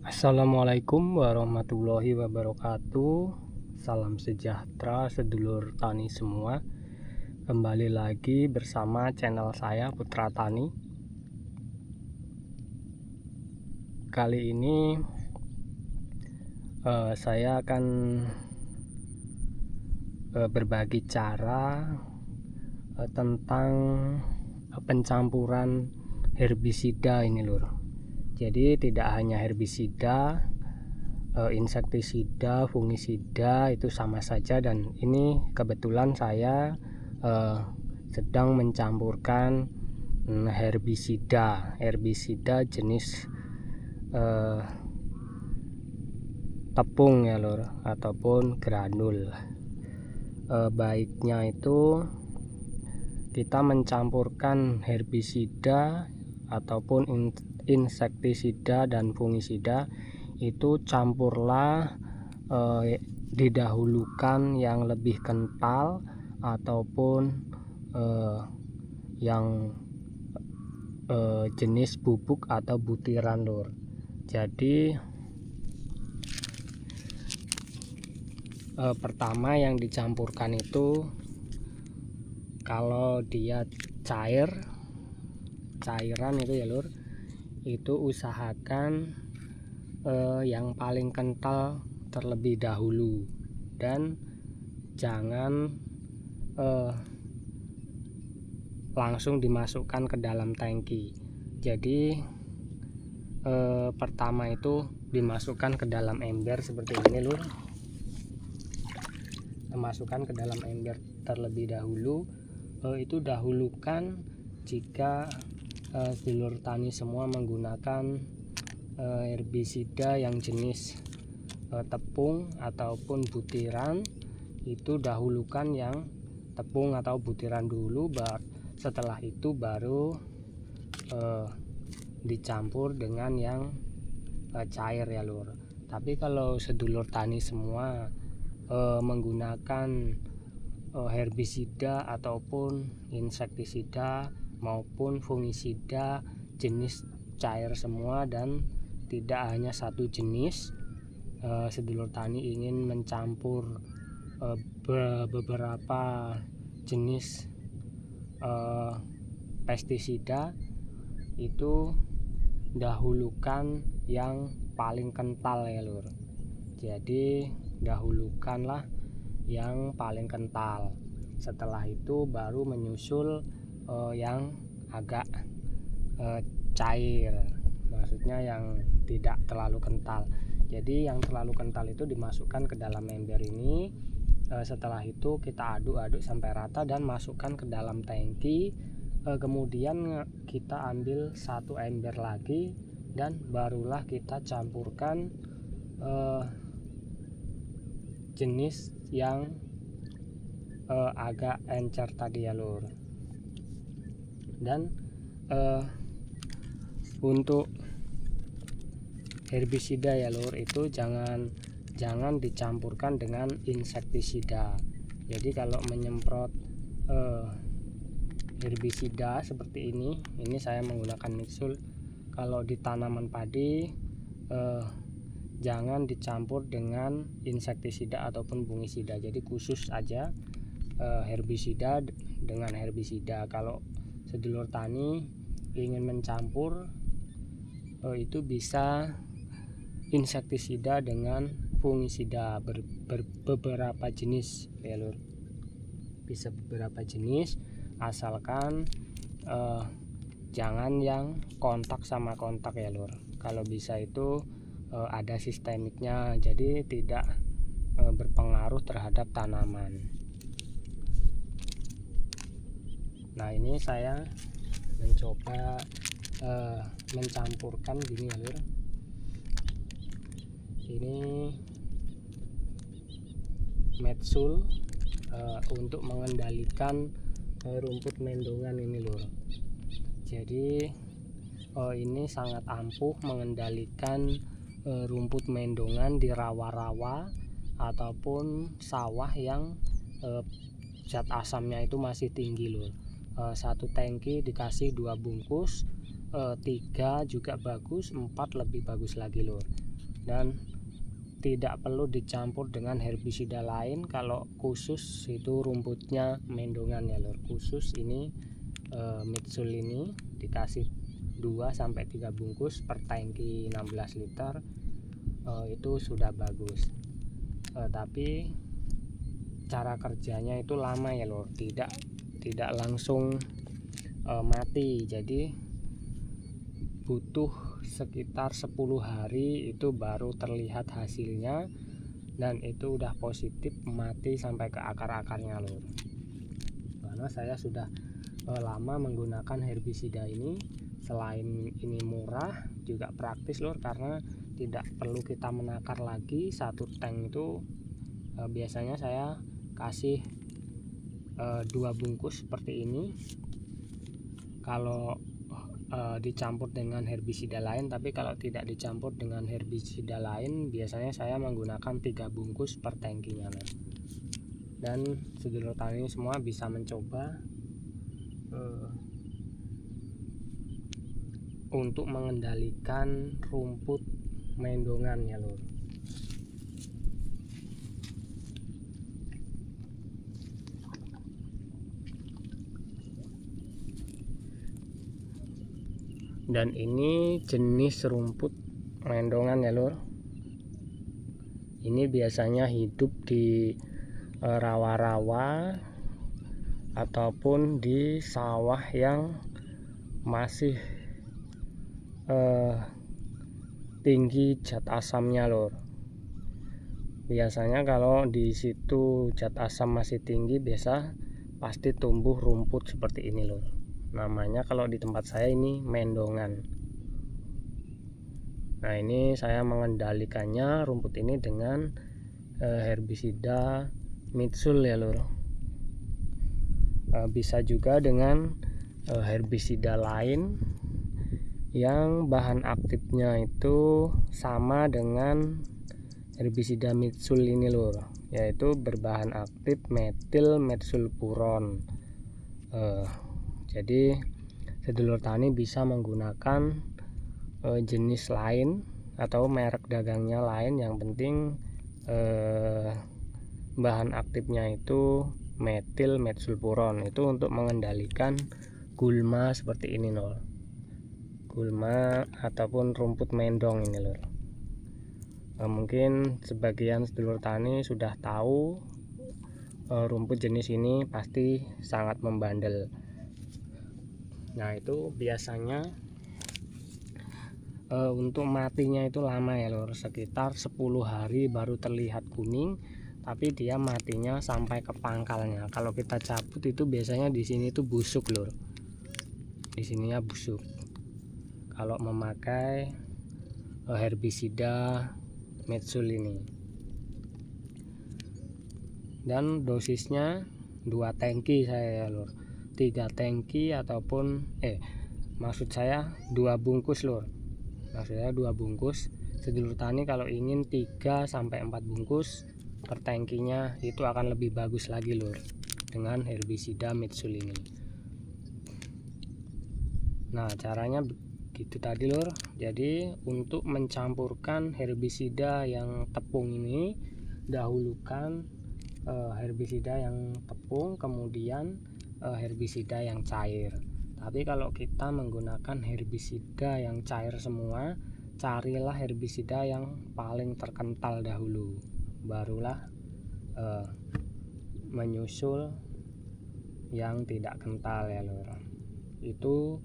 Assalamualaikum warahmatullahi wabarakatuh. Salam sejahtera sedulur tani semua. Kembali lagi bersama channel saya Putra Tani. Kali ini saya akan berbagi cara tentang pencampuran herbisida ini lur. Jadi tidak hanya herbisida, insektisida, fungisida itu sama saja, dan ini kebetulan saya sedang mencampurkan herbisida jenis tepung ya lur, ataupun granul. Baiknya itu kita mencampurkan herbisida ataupun insektisida dan fungisida itu campurlah didahulukan yang lebih kental ataupun yang jenis bubuk atau butiran lur. Jadi pertama yang dicampurkan itu, kalau dia cairan itu ya lur, itu usahakan yang paling kental terlebih dahulu, dan jangan langsung dimasukkan ke dalam tangki. Jadi pertama itu dimasukkan ke dalam ember seperti ini lur. Masukkan ke dalam ember terlebih dahulu. Itu dahulukan jika sedulur tani semua menggunakan herbisida yang jenis tepung ataupun butiran, itu dahulukan yang tepung atau butiran dulu, setelah itu baru dicampur dengan yang cair ya lur. Tapi kalau sedulur tani semua menggunakan herbisida ataupun insektisida maupun fungisida jenis cair semua dan tidak hanya satu jenis, sedulur tani ingin mencampur beberapa jenis pestisida, itu dahulukan yang paling kental ya lur. Jadi dahulukanlah yang paling kental, setelah itu baru menyusul yang agak cair, maksudnya yang tidak terlalu kental. Jadi yang terlalu kental itu dimasukkan ke dalam ember ini, setelah itu kita aduk-aduk sampai rata dan masukkan ke dalam tangki. Kemudian kita ambil satu ember lagi dan barulah kita campurkan jenis yang agak encer tadi ya lur. Dan untuk herbisida ya lur, itu jangan dicampurkan dengan insektisida. Jadi kalau menyemprot herbisida seperti ini saya menggunakan Mixul. Kalau di tanaman padi jangan dicampur dengan insektisida ataupun fungisida. Jadi khusus aja herbisida dengan herbisida. Kalau sedulur tani ingin mencampur itu bisa insektisida dengan fungisida beberapa jenis ya lur. Bisa beberapa jenis, asalkan jangan yang kontak sama kontak ya lur. Kalau bisa itu ada sistemiknya, jadi tidak berpengaruh terhadap tanaman. Nah ini saya mencoba mencampurkan gini ya lur. Ini Metsul untuk mengendalikan rumput mendongan ini lur. Jadi ini sangat ampuh mengendalikan rumput mendongan di rawa-rawa ataupun sawah yang zat asamnya itu masih tinggi lur. Satu tangki dikasih 2 bungkus, 3 juga bagus, 4 lebih bagus lagi lur. dan tidak perlu dicampur dengan herbisida lain. Kalau khusus itu rumputnya mendongan ya lur, khusus ini Mitsul ini dikasih 2-3 bungkus per tangki 16 liter itu sudah bagus. Tapi cara kerjanya itu lama ya lur, tidak langsung mati, jadi butuh sekitar 10 hari itu baru terlihat hasilnya, dan itu udah positif mati sampai ke akar-akarnya lur. Karena saya sudah lama menggunakan herbisida ini. Selain ini murah, juga praktis lur, karena tidak perlu kita menakar lagi. Satu tank itu biasanya saya kasih 2 bungkus seperti ini kalau dicampur dengan herbisida lain. Tapi kalau tidak dicampur dengan herbisida lain, biasanya saya menggunakan 3 bungkus per tangkinya lur. Dan sedulur tani semua bisa mencoba untuk mengendalikan rumput mendongan ya lur. Dan ini jenis rumput mendongan ya lur. Ini biasanya hidup di rawa-rawa ataupun di sawah yang masih tinggi zat asamnya lur. Biasanya kalau di situ zat asam masih tinggi, pasti tumbuh rumput seperti ini lur. Namanya kalau di tempat saya ini mendongan. Nah, ini saya mengendalikannya rumput ini dengan herbisida Mitsul ya lur. Bisa juga dengan herbisida lain yang bahan aktifnya itu sama dengan herbisida Mitsul ini lur, yaitu berbahan aktif metil metsulfuron. Jadi sedulur tani bisa menggunakan jenis lain atau merek dagangnya lain, yang penting bahan aktifnya itu metil metsulfuron. Itu untuk mengendalikan gulma seperti ini lur, gulma ataupun rumput mendong ini lur. Mungkin sebagian sedulur tani sudah tahu rumput jenis ini pasti sangat membandel. Nah, itu biasanya untuk matinya itu lama ya lur, sekitar 10 hari baru terlihat kuning, tapi dia matinya sampai ke pangkalnya. Kalau kita cabut itu biasanya di sini tuh busuk lur, di sininya busuk kalau memakai herbisida Mitsul ini. Dan dosisnya 2 tangki saya ya lur, 3 tangki ataupun maksud saya 2 bungkus lur. Maksudnya 2 bungkus. Sedulur tani kalau ingin 3-4 bungkus per tangkinya itu akan lebih bagus lagi lur dengan herbisida Mitsul ini. Nah, caranya begitu tadi lur. Jadi untuk mencampurkan herbisida yang tepung ini, dahulukan herbisida yang tepung, kemudian herbisida yang cair. Tapi kalau kita menggunakan herbisida yang cair semua, carilah herbisida yang paling terkental dahulu, barulah menyusul yang tidak kental ya lur. Itu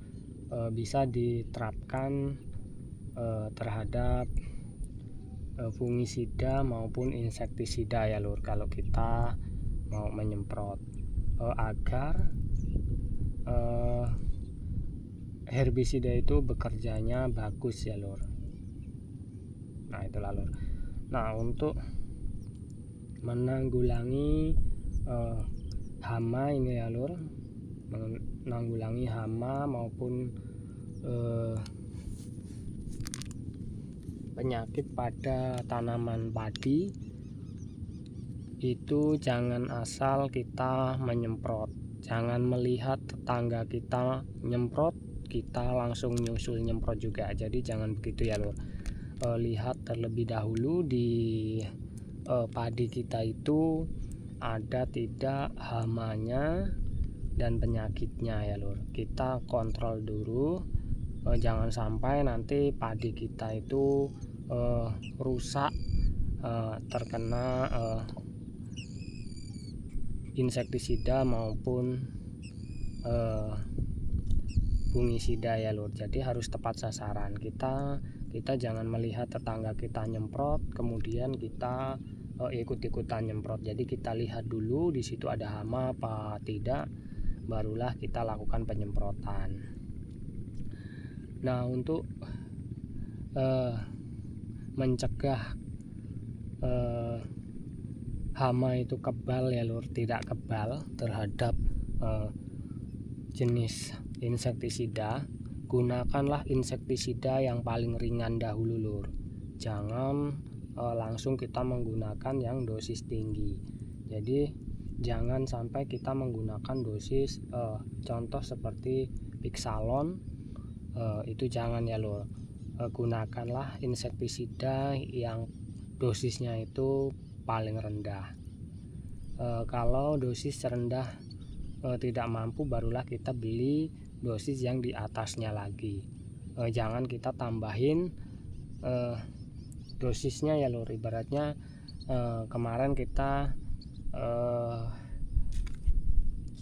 bisa diterapkan terhadap fungisida maupun insektisida ya lur, kalau kita mau menyemprot agar herbisida itu bekerjanya bagus ya lur. Nah, itulah lur. Nah, untuk menanggulangi hama ini ya lur, menanggulangi hama maupun penyakit pada tanaman padi, itu jangan asal kita menyemprot. Jangan melihat tetangga kita nyemprot, kita langsung nyusul nyemprot juga. Jadi jangan begitu ya lur. lihat terlebih dahulu di padi kita itu ada tidak hamanya dan penyakitnya ya lur. Kita kontrol dulu, jangan sampai nanti padi kita itu rusak, terkena insektisida maupun fungisida ya lur. Jadi harus tepat sasaran. Kita jangan melihat tetangga kita nyemprot kemudian kita ikut-ikutan nyemprot. Jadi kita lihat dulu di situ ada hama apa tidak, barulah kita lakukan penyemprotan. Nah, untuk mencegah hama itu kebal ya lur, tidak kebal terhadap jenis insektisida, gunakanlah insektisida yang paling ringan dahulu lur. Jangan langsung kita menggunakan yang dosis tinggi. Jadi jangan sampai kita menggunakan dosis contoh seperti Pixalon, itu jangan ya lur. Gunakanlah insektisida yang dosisnya itu paling rendah. Kalau dosis rendah tidak mampu, barulah kita beli dosis yang di atasnya lagi. Jangan kita tambahin dosisnya ya lur. Ibaratnya kemarin kita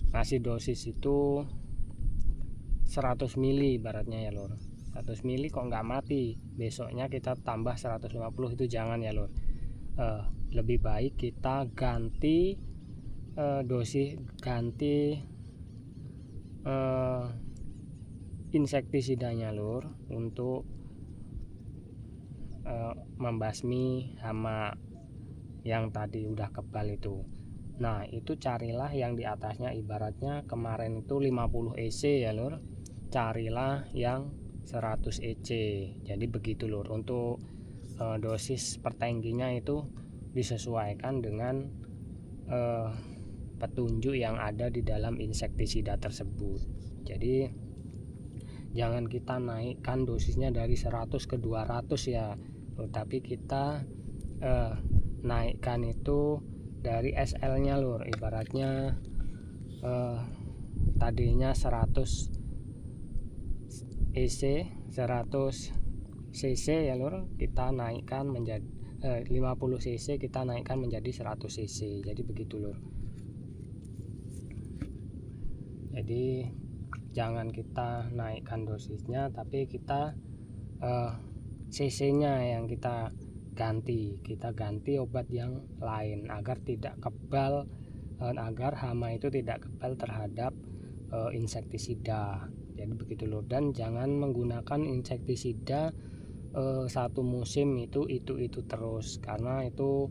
ngasih dosis itu 100 mili ibaratnya ya lur. 100 mili kok nggak mati, besoknya kita tambah 150, itu jangan ya lur. Lebih baik kita ganti dosis, ganti insektisidanya lur, untuk membasmi hama yang tadi udah kebal itu. Nah, itu carilah yang di atasnya. Ibaratnya kemarin itu 50 EC ya lur, carilah yang 100 EC. Jadi begitu lur. Untuk dosis per tangkinya itu disesuaikan dengan petunjuk yang ada di dalam insektisida tersebut. Jadi jangan kita naikkan dosisnya dari 100 ke 200 ya, tapi kita naikkan itu dari SL nya lur. Ibaratnya tadinya 100 EC 100 cc ya lur, kita naikkan menjadi 50 cc, kita naikkan menjadi 100 cc. Jadi begitu lur. Jadi jangan kita naikkan dosisnya, tapi kita cc nya yang kita ganti obat yang lain agar tidak kebal, agar hama itu tidak kebal terhadap insektisida. Jadi begitu lur. Dan jangan menggunakan insektisida satu musim itu terus, karena itu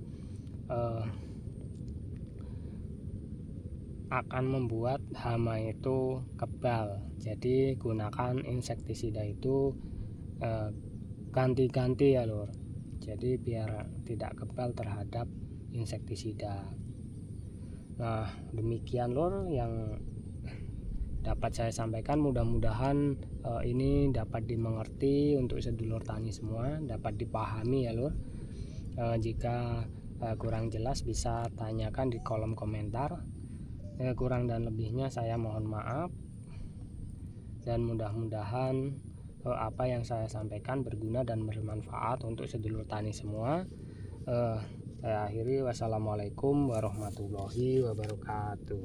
akan membuat hama itu kebal. Jadi gunakan insektisida itu ganti-ganti ya lur. Jadi biar tidak kebal terhadap insektisida. Nah, demikian lur yang dapat saya sampaikan. Mudah-mudahan ini dapat dimengerti untuk sedulur tani semua, dapat dipahami ya lur. Jika kurang jelas bisa tanyakan di kolom komentar. Kurang dan lebihnya saya mohon maaf, dan mudah-mudahan apa yang saya sampaikan berguna dan bermanfaat untuk sedulur tani semua. Saya akhiri, wassalamualaikum warahmatullahi wabarakatuh.